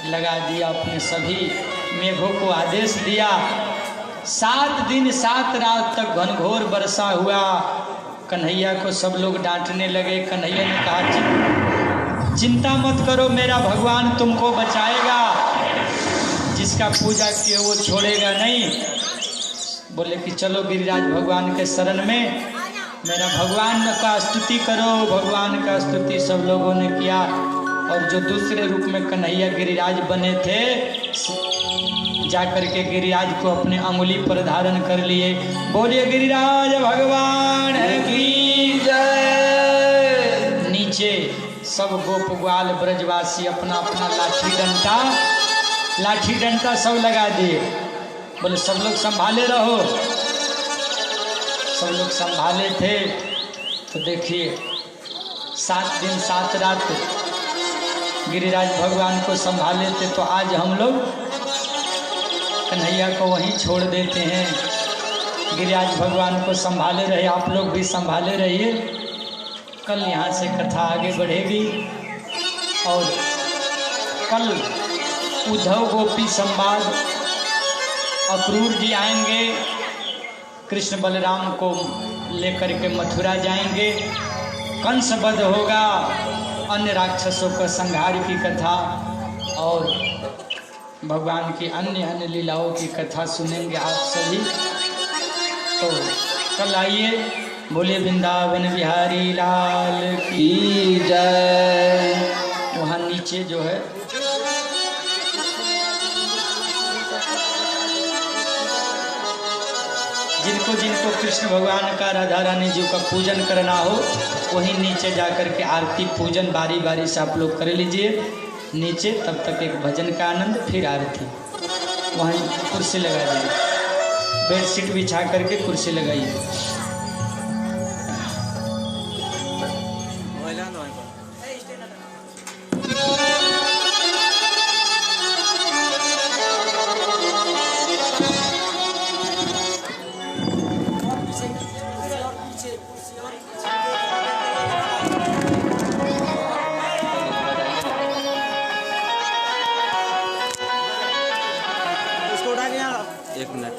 लगा दिया। अपने सभी मेघों को आदेश दिया। 7 दिन 7 रात तक घनघोर वर्षा हुआ। कन्हैया को सब लोग डांटने लगे। कन्हैया ने कहा चिंता मत करो, मेरा भगवान तुमको बचाएगा। जिसका पूजा किए वो छोड़ेगा नहीं। बोले कि चलो गिरिराज भगवान के शरण में, मेरा भगवान का स्तुति करो। भगवान का स्तुति सब लोगों ने किया और जो दूसरे रूप में कन्हैया गिरिराज बने थे जाकर के गिरिराज को अपने अंगुली पर धारण कर लिए। बोलिए गिरिराज भगवान की जय। नीचे सब गोप ग्वाल ब्रजवासी अपना अपना लाठी डंडा सब लगा दिए। बोले सब लोग संभाले रहो। सब लोग संभाले थे। तो देखिए 7 दिन 7 रात गिरिराज भगवान को संभाले थे। तो आज हम लोग कन्हैया को वहीं छोड़ देते हैं। गिरिराज भगवान को संभाले रहे, आप लोग भी संभाले रहिए। कल यहाँ से कथा आगे बढ़ेगी और कल उद्धव गोपी संवाद अक्रूर जी आएंगे, कृष्ण बलराम को लेकर के मथुरा जाएंगे, कंस वध होगा, अन्य राक्षसों का संहार की कथा और भगवान की अन्य अन्य लीलाओं की कथा सुनेंगे आप सभी। तो कल आइए। बोले वृंदावन बिहारी लाल की जय। वहाँ नीचे जो है जिनको जिनको कृष्ण भगवान का राधा रानी जी का पूजन करना हो वहीं नीचे जाकर के आरती पूजन बारी बारी से आप लोग कर लीजिए नीचे। तब तक एक भजन का आनंद, फिर आरती। वहीं कुर्सी लगा दीजिए, बेडशीट बिछा करके कुर्सी लगाइए। एक मिनट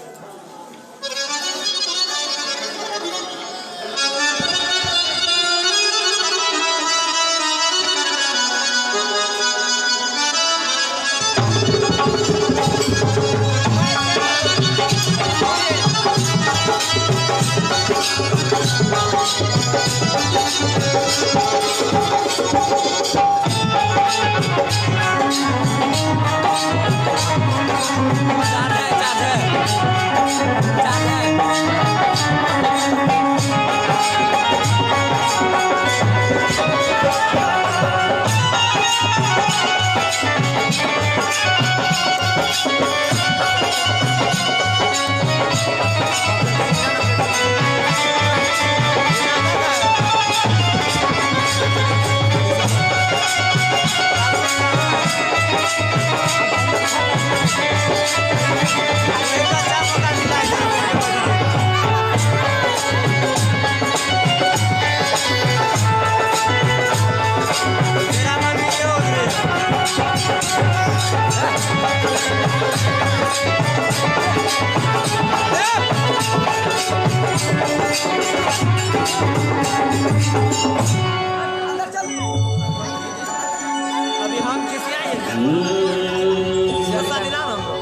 जैसा दिला ना हमको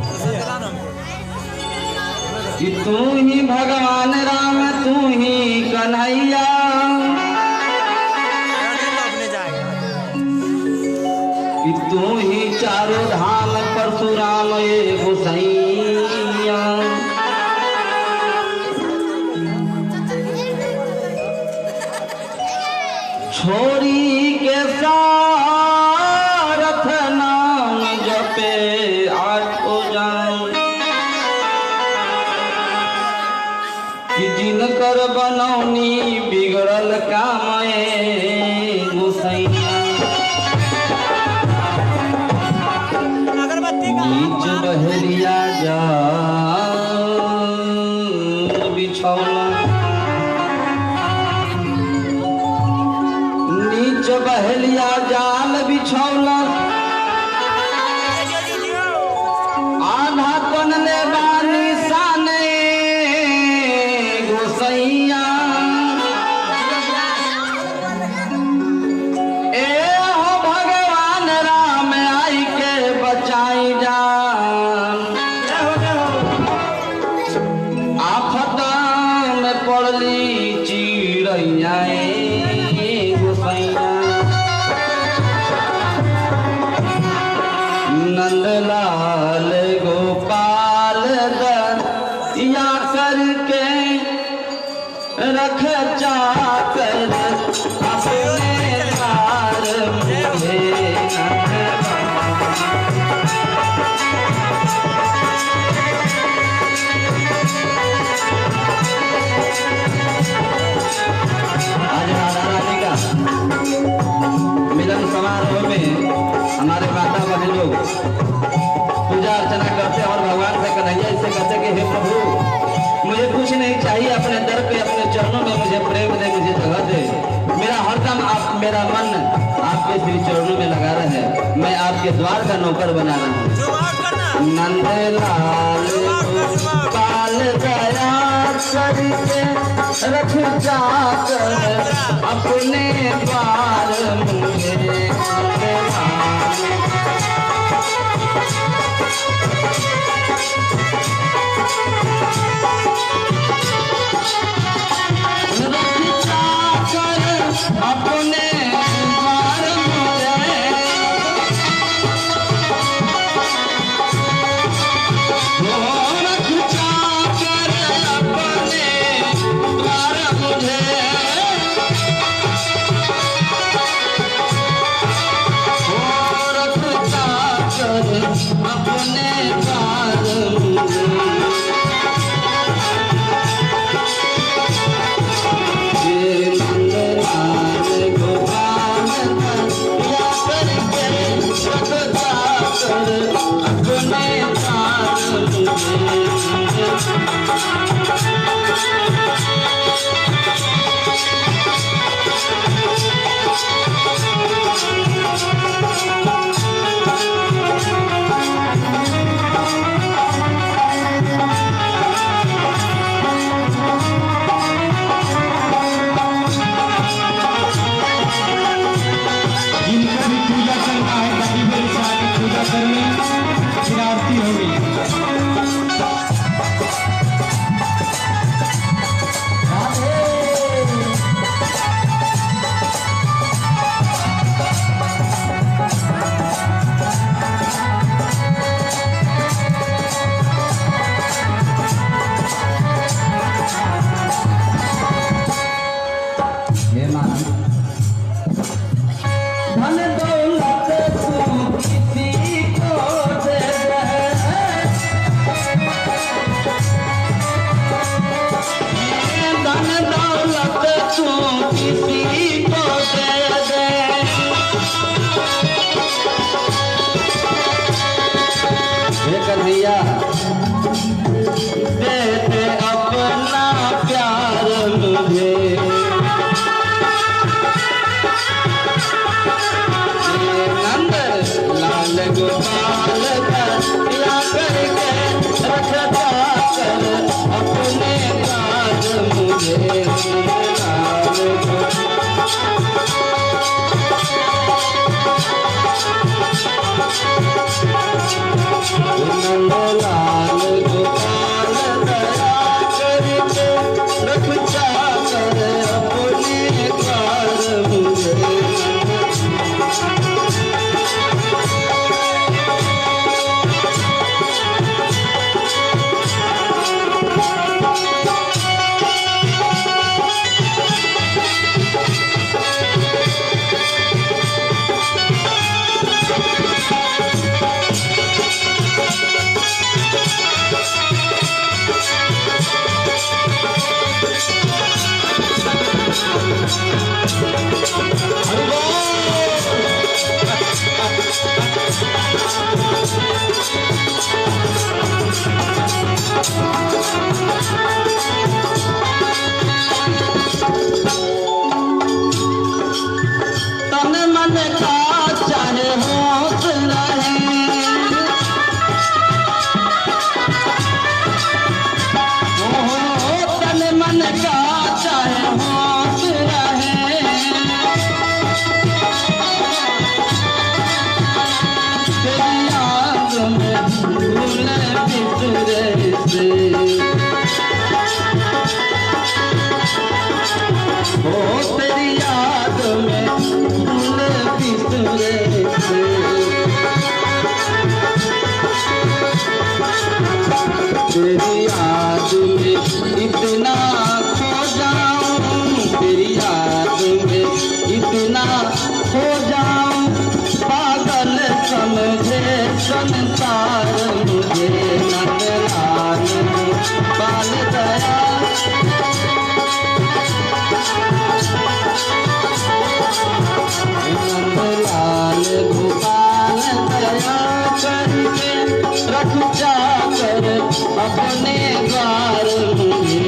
जैसा दिला ना हमको कि तू ही भगवान राम तू ही कन्हैया अपने जाएगा कि तू ही चारों धाम परशुराम ये गोसैया छोरी के सारथ नाम जपे आठो जान कि जिनकर बनौनी बिगड़ल काम गोसैया अगरबत्ती का नीच बहरिया जा बिछौला नीच बहलिया जाल बिछौला आधा कनले बानी साने गोसैया ए हो भगवान राम आई के बचाई जान आफत में पड़ली चिड़ैया गोसैया नंदलाल गोपाल दया करके रख चाकर अपने द्वार मुझे आज राधा रानी का मिलन समारोह में हमारे माता बहन लोग पूजा अर्चना करते हैं और भगवान से कन्हैया इससे कहते कि हे प्रभु मुझे कुछ नहीं चाहिए अपने दर पे अपने चरणों में मुझे प्रेम दे मुझे जगह दे मेरा हरदम आप मेरा मन आपके श्री चरणों में लगा रहे मैं आपके द्वार का नौकर बना रहा हूँ नंदलाल गोपाल दया करके रख जाकर अपने द्वार मुझे अपने द्वार मुझे मुझे का चाहे होश रहे, तन मन का चाहे होश रहे, तेरी याद में भूले बिसरे से, ओ तेरी याद में भूले बिसरे से, तेरी याद में इतना खो जाऊं, तेरी याद में इतना खो जाऊं, पागल समझे संसार मुझे, नंदलाल बाल दया, नंदलाल गोपाल दया करके रख जाकर अपने द्वार मुझे,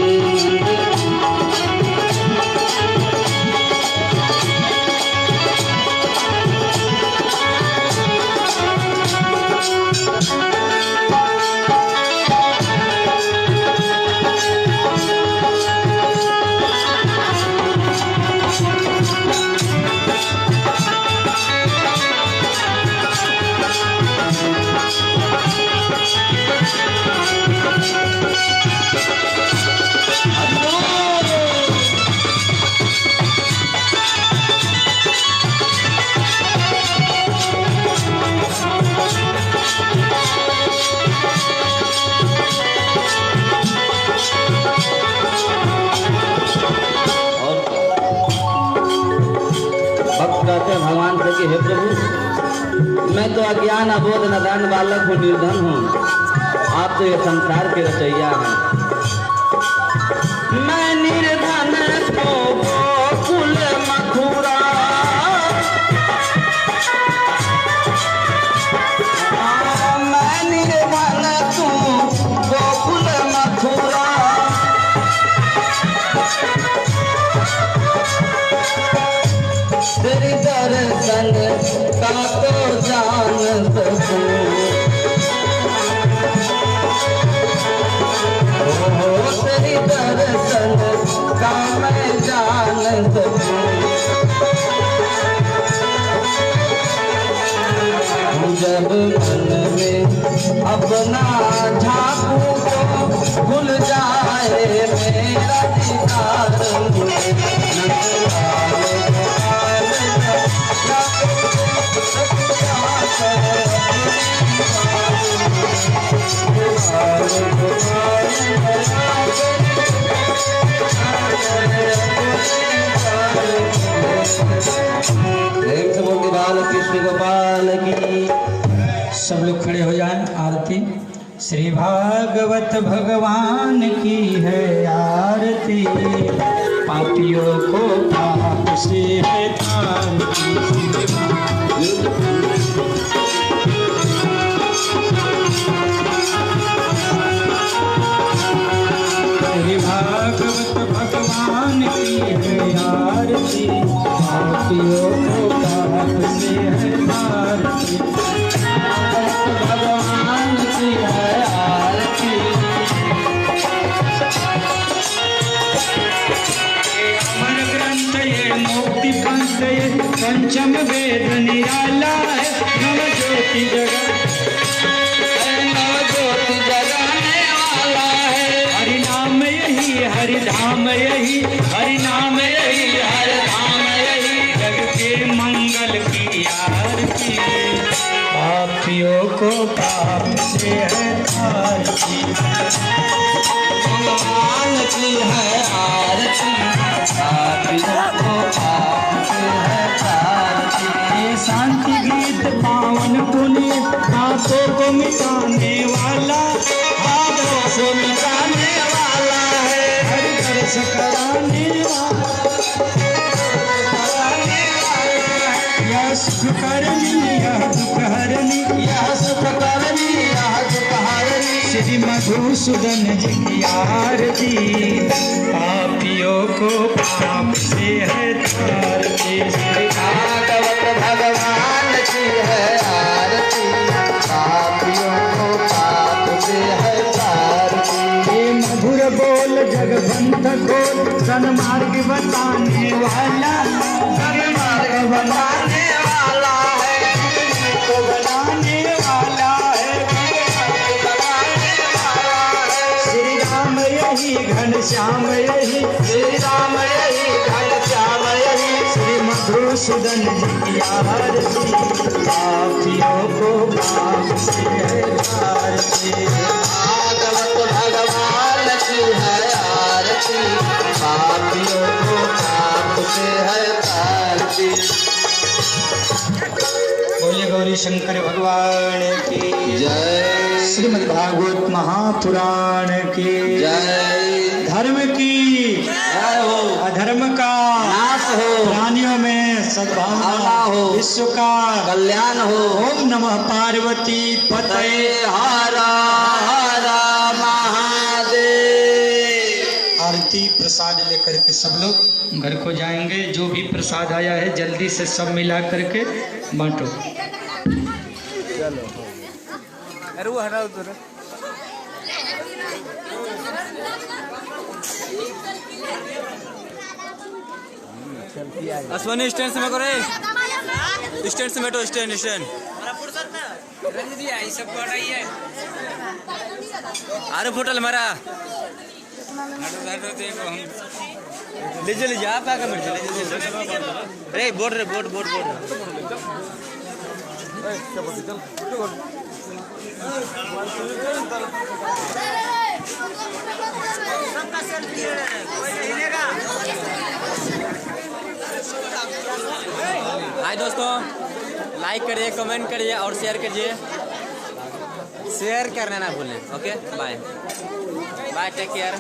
कहते हैं भगवान से कि हे प्रभु, मैं तो अज्ञान अबोध नादान बालक हूँ, निर्धन हूँ, आप तो ये संसार के रचैया हैं। मैं निर्धन को गोकुल मथुरा, मैं निर्धन तू गोकुल मथुरा, तेरी दर्शन का तो जान सकूं, तेरी दर्शन का मैं जान सकूं, जब मन में अपना झांकू तो भूल जाए मेरा दीदार मुझे, कृष्ण गोपाल की। सब लोग खड़े हो जाएं, आरती। श्री भागवत भगवान की है आरती, पापियों को पाप से है तारती। श्री भागवत भगवान की है आरती, पापियों को पाप से है तारती। भगवान की है आरती, अमर ग्रंथ ये मुक्ति पंथ ये पंचम वेद निराला है, नव ज्योति जगाने वाला है। हरि नाम यही हरि धाम यही, हरि नाम यही हर धाम यही, जग के मंगल की आरती। पापियों को पाप से है आरती, भगवान की है आरती, पापियों को पाप से है तारती। ये शांति गीत पावन पुण्य पापों को मिटाने वाला, पापों को मिटाने वाला है, हरि दर्श कराने वाला, यह सुख करनी यह दुख हरनी, यह सुख करनी यह दुख हरनी। श्री मधुसूदन जी की आरती, पापियों को पाप से है तारती। श्री भागवत भगवान की है आरती, पापियों को पाप से है तारती। मधुर बोल जगवंत खोल, सन्मार्ग बताने वाला, सन्मार्ग बताने वाला है, तो बनाने वाला है, श्री राम यही घनश्याम यही, श्री राम यही घनश्याम यही, श्री मधुसूदन जी की आरती, पापियों को पाप से है तारती। भागवत भगवान की है आरती, पापियों को पाप से है तारती। बोले गौरी शंकर भगवान की जय, श्रीमद् भागवत महापुराण की जय। धर्म की जय हो, अधर्म का नाश हो, प्राणियों में सद्भावना भावना हो, विश्व का कल्याण हो। ओम नमः पार्वती पतये। हरा हरा महादेव। आरती प्रसाद लेकर के सब लोग घर को जाएंगे। जो भी प्रसाद आया है जल्दी से सब मिला करके बांटो। अरे वो हटा उधर। अश्वनी स्टैंड से मैं करे, स्टैंड से बैठो, स्टैंड स्टैंड। अरे फोटो हमारा लीजिए लीजिए, आप आकर लीजिए। अरे बोर्ड रे, बोर्ड बोर्ड बोर्ड। हाय दोस्तों, लाइक करिए, कमेंट करिए और शेयर कीजिए। शेयर करना ना भूलें। Okay, bye bye, take care.